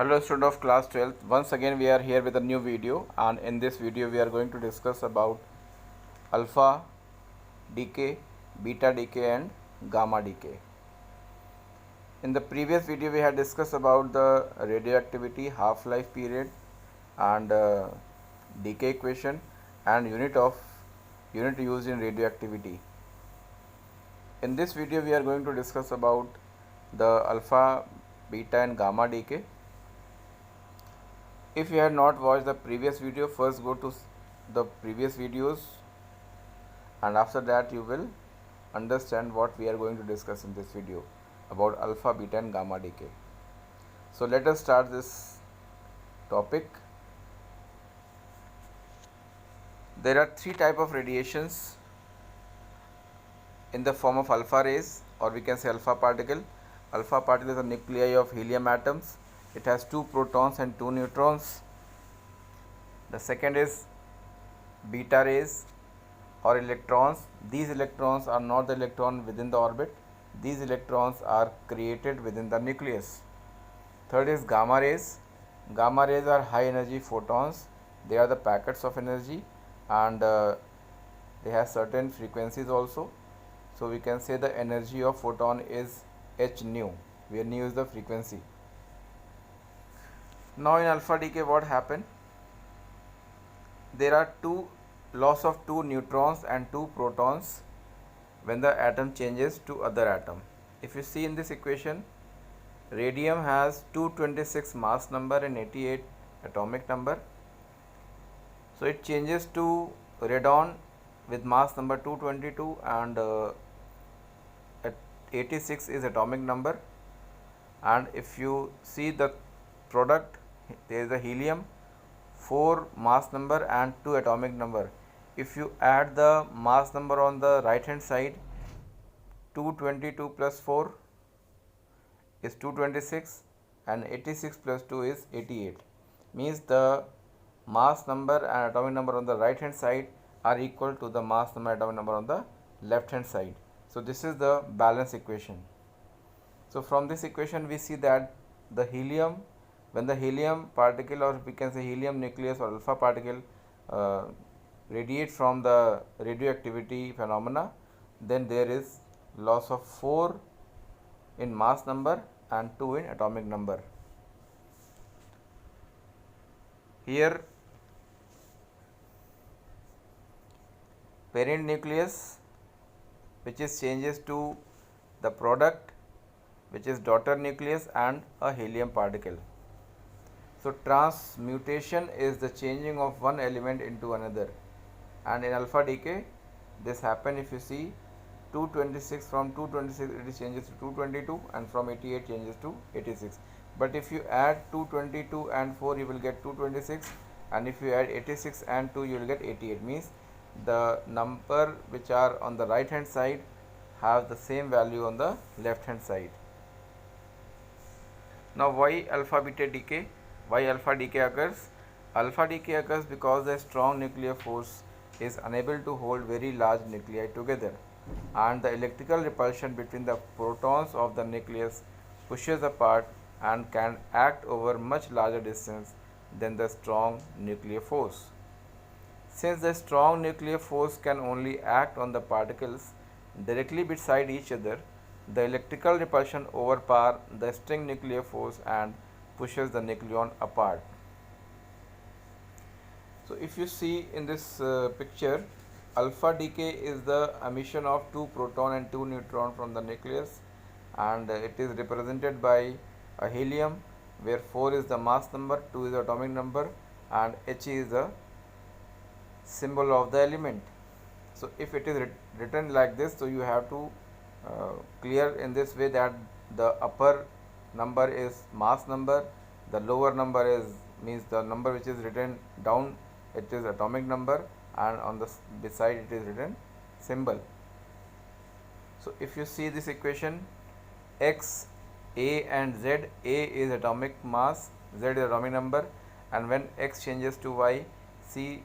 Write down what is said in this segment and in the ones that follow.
Hello student of class 12th. Once again we are here with a new video, and in this video we are going to discuss about alpha decay, beta decay and gamma decay. In the previous video we had discussed about the radioactivity, half-life period and decay equation and unit used in radioactivity. In this video we are going to discuss about the alpha, beta and gamma decay. If you had not watched the previous video, first go to the previous videos, and after that you will understand what we are going to discuss in this video about alpha, beta and gamma decay. So let us start this topic. There are three types of radiations in the form of alpha rays, or we can say alpha particle. Alpha particle is a nuclei of helium atoms. It has 2 protons and 2 neutrons. The second is beta rays or electrons. These electrons are not the electron within the orbit. These electrons are created within the nucleus. Third is gamma rays. Gamma rays are high energy photons. They are the packets of energy, and they have certain frequencies also. So we can say the energy of photon is h nu, where nu is the frequency. Now in alpha decay what happened? There are loss of 2 neutrons and 2 protons when the atom changes to other atom. If you see in this equation, radium has 226 mass number and 88 atomic number. So it changes to radon with mass number 222 and 86 is atomic number. And if you see the product, there is a helium, 4 mass number and 2 atomic number. If you add the mass number on the right hand side, 222 plus 4 is 226 and 86 plus 2 is 88. Means the mass number and atomic number on the right hand side are equal to the mass number and atomic number on the left hand side. So this is the balance equation. So from this equation we see that the helium, when the helium particle, or we can say helium nucleus or alpha particle radiate from the radioactivity phenomena, then there is loss of 4 in mass number and 2 in atomic number. Here parent nucleus, which is changes to the product, which is daughter nucleus and a helium particle. So transmutation is the changing of one element into another, and in alpha decay this happen. If you see 226, from 226 it changes to 222 and from 88 changes to 86. But if you add 222 and 4 you will get 226, and if you add 86 and 2 you will get 88. Means the number which are on the right hand side have the same value on the left hand side. Now why alpha beta decay? Why alpha decay occurs? Alpha decay occurs because the strong nuclear force is unable to hold very large nuclei together, and the electrical repulsion between the protons of the nucleus pushes apart and can act over much larger distance than the strong nuclear force. Since the strong nuclear force can only act on the particles directly beside each other, the electrical repulsion overpowers the string nuclear force and pushes the nucleon apart. So if you see in this picture, alpha decay is the emission of 2 proton and 2 neutron from the nucleus, and it is represented by a helium where 4 is the mass number, 2 is the atomic number and H is the symbol of the element. So if it is written like this, so you have to clear in this way that the upper number is mass number, the lower number is means the number which is written down, it is atomic number, and on the beside it is written symbol. So if you see this equation, X, A and Z, A is atomic mass, Z is atomic number, and when X changes to Y, see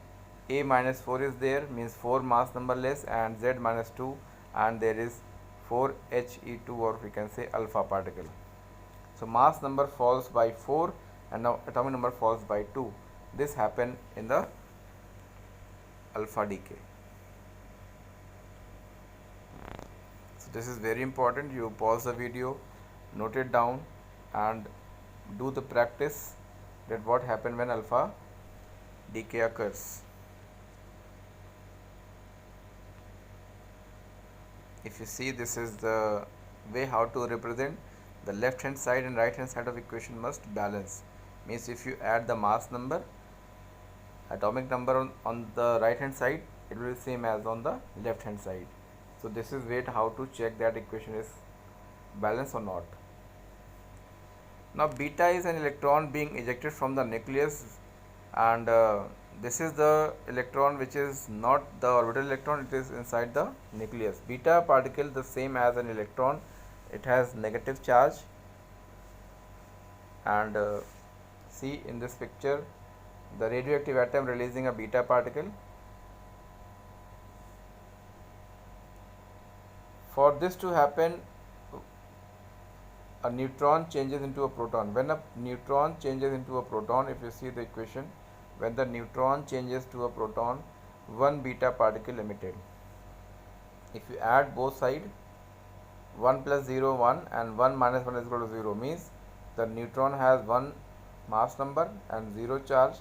A minus 4 is there, means 4 mass number less, and Z minus 2, and there is 4He2, or we can say alpha particle. So mass number falls by 4 and now atomic number falls by 2. This happen in the alpha decay. So this is very important. You pause the video, note it down, and do the practice that what happen when alpha decay occurs. If you see, this is the way how to represent the left hand side and right hand side of equation must balance. Means if you add the mass number, atomic number on the right hand side, it will be same as on the left hand side. So this is way how to check that equation is balanced or not. Now beta is an electron being ejected from the nucleus, and this is the electron which is not the orbital electron, it is inside the nucleus. Beta particle the same as an electron, it has negative charge, and see in this picture the radioactive atom releasing a beta particle. For this to happen, a neutron changes into a proton. When a neutron changes into a proton, if you see the equation, when the neutron changes to a proton, one beta particle emitted. If you add both sides, 1 plus 0 1 and 1 minus 1 is equal to 0, means the neutron has one mass number and 0 charge,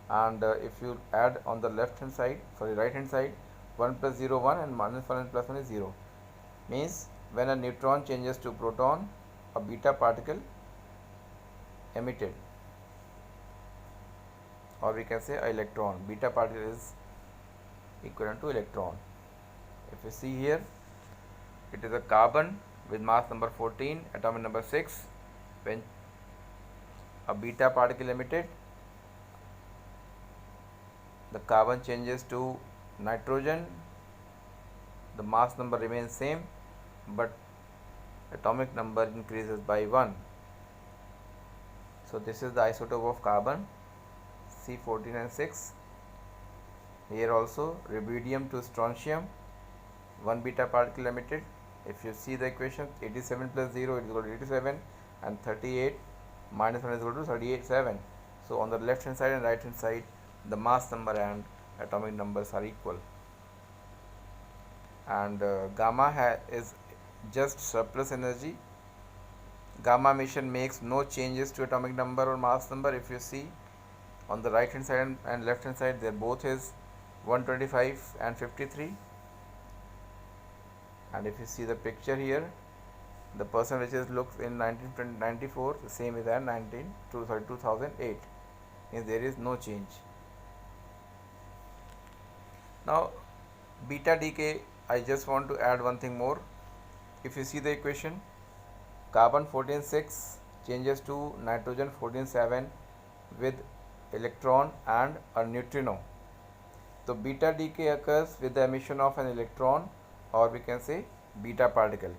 and if you add on the right hand side, 1 plus 0 1 and minus 1 and plus 1 is 0, means when a neutron changes to proton, a beta particle emitted, or we can say electron. Beta particle is equivalent to electron. If you see here, it is a carbon with mass number 14, atomic number 6. When a beta particle emitted, the carbon changes to nitrogen, the mass number remains same, but atomic number increases by 1. So this is the isotope of carbon, C14 and 6. Here also rubidium to strontium, one beta particle emitted. If you see the equation, 87 plus 0 is equal to 87, and 38 minus 1 is equal to 37. So on the left hand side and right hand side, the mass number and atomic numbers are equal. And gamma is just surplus energy. Gamma emission makes no changes to atomic number or mass number. If you see on the right hand side and left hand side, they both is 125 and 53. And if you see the picture here, the person which is looks in 1994, the same is at 2008, means there is no change. Now beta decay, I just want to add one thing more. If you see the equation, carbon 14 6 changes to nitrogen 14 7 with electron and a neutrino. So beta decay occurs with the emission of an electron, or we can say beta particle.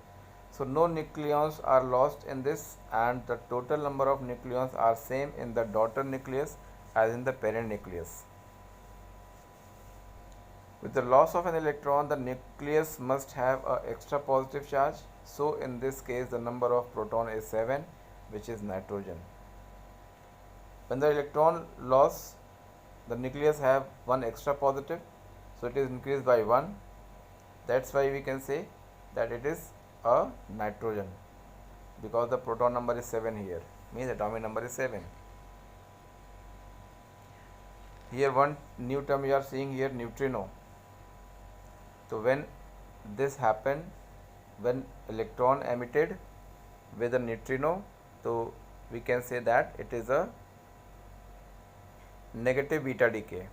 So no nucleons are lost in this, and the total number of nucleons are same in the daughter nucleus as in the parent nucleus. With the loss of an electron, the nucleus must have an extra positive charge. So in this case, the number of proton is 7, which is nitrogen. When the electron loss, the nucleus have one extra positive, so it is increased by 1. That's why we can say that it is a nitrogen, because the proton number is 7 here, means atomic number is 7. Here one new term you are seeing here, neutrino. So when this happen, when electron emitted with a neutrino, so we can say that it is a negative beta decay.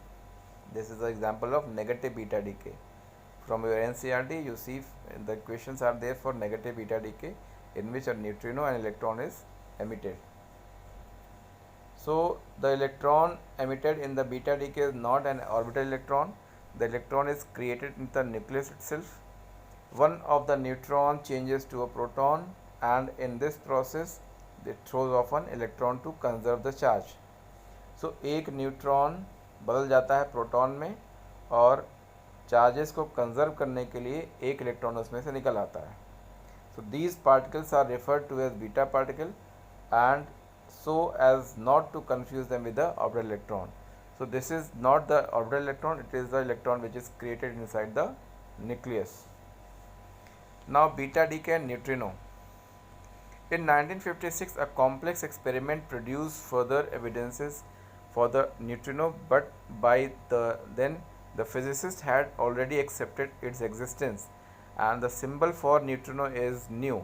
This is the example of negative beta decay. From your NCERT, you see the equations are there for negative beta decay, in which a neutrino and electron is emitted. So the electron emitted in the beta decay is not an orbital electron. The electron is created in the nucleus itself. One of the neutron changes to a proton, and in this process it throws off an electron to conserve the charge. So एक neutron बदल जाता है proton में, और charges को conserve करने के लिए एक इलेक्ट्रॉन उसमें से निकल आता है. So these particles are referred to as beta particle, and so as not to confuse them with the orbital electron. So this is not the orbital electron, it is the electron which is created inside the nucleus. Now beta decay and neutrino. In 1956, a complex experiment produced further evidences for the neutrino, but by then the physicists had already accepted its existence, and the symbol for neutrino is nu.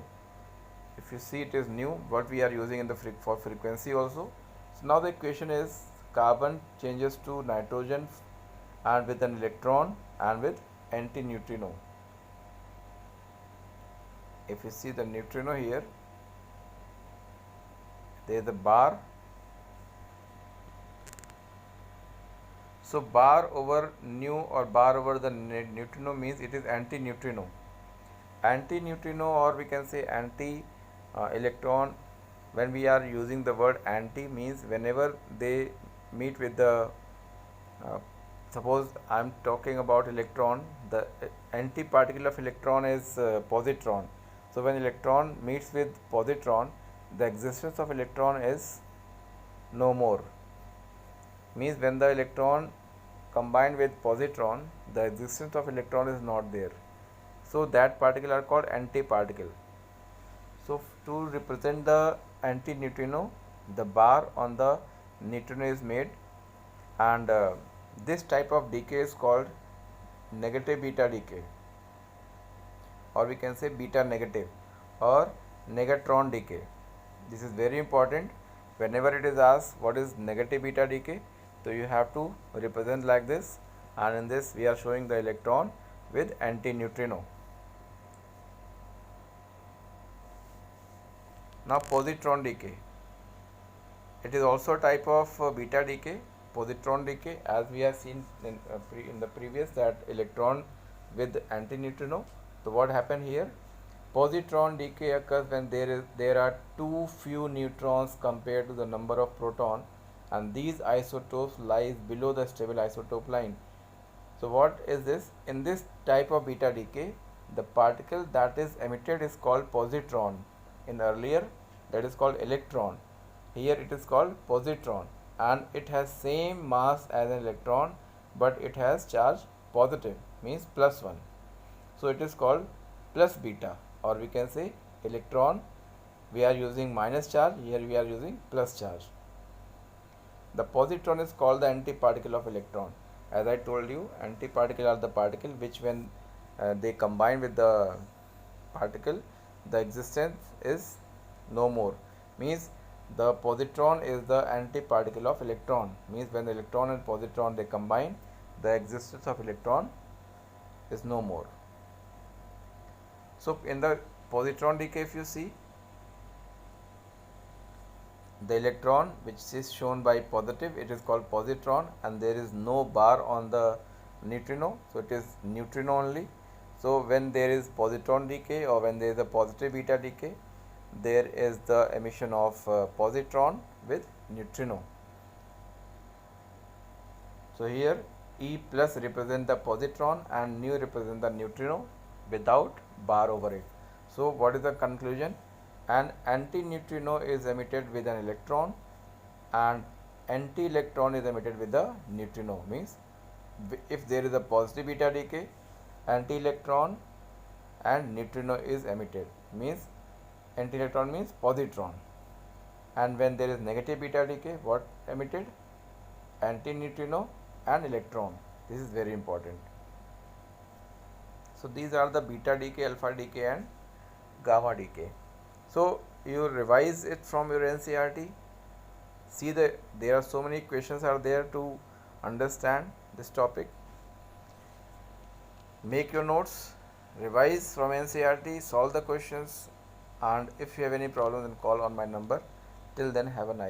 If you see, it is nu, what we are using in the for frequency also. So now the equation is carbon changes to nitrogen and with an electron and with anti-neutrino. If you see the neutrino here, there is a bar. So bar over nu or bar over the neutrino means it is anti-neutrino. Anti-neutrino, or we can say anti-electron. When we are using the word anti, means whenever they meet with the suppose I am talking about electron, the anti-particle of electron is positron. So when electron meets with positron, the existence of electron is no more. Means when the electron combined with positron, the existence of electron is not there. So that particle are called anti-particle. So to represent the anti-neutrino, the bar on the neutrino is made, and this type of decay is called negative beta decay, or we can say beta negative or negatron decay. This is very important. Whenever it is asked what is negative beta decay, so you have to represent like this, and in this we are showing the electron with anti-neutrino. Now positron decay. It is also a type of beta decay, positron decay, as we have seen in the previous, that electron with anti-neutrino. So what happened here? Positron decay occurs when there are too few neutrons compared to the number of proton, and these isotopes lies below the stable isotope line. So what is this? In this type of beta decay, the particle that is emitted is called positron. In earlier, that is called electron. Here it is called positron, and it has same mass as an electron, but it has charge positive, means +1. So it is called plus beta, or we can say electron we are using minus charge, here we are using plus charge. The positron is called the antiparticle of electron. As I told you, antiparticle are the particle which when they combine with the particle, the existence is no more. Means the positron is the antiparticle of electron. Means when the electron and positron they combine, the existence of electron is no more. So in the positron decay, if you see, the electron which is shown by positive, it is called positron, and there is no bar on the neutrino, so it is neutrino only. So when there is positron decay, or when there is a positive beta decay, there is the emission of positron with neutrino. So here E plus represent the positron and nu represent the neutrino without bar over it. So what is the conclusion? An anti-neutrino is emitted with an electron, and anti-electron is emitted with the neutrino. Means if there is a positive beta decay, anti-electron and neutrino is emitted. Means anti-electron means positron, and when there is negative beta decay, what emitted? Anti-neutrino and electron. This is very important. So these are the beta decay, alpha decay and gamma decay. So you revise it from your NCERT. See there are so many questions are there to understand this topic. Make your notes, revise from NCERT, solve the questions, and if you have any problem, then call on my number. Till then, have a nice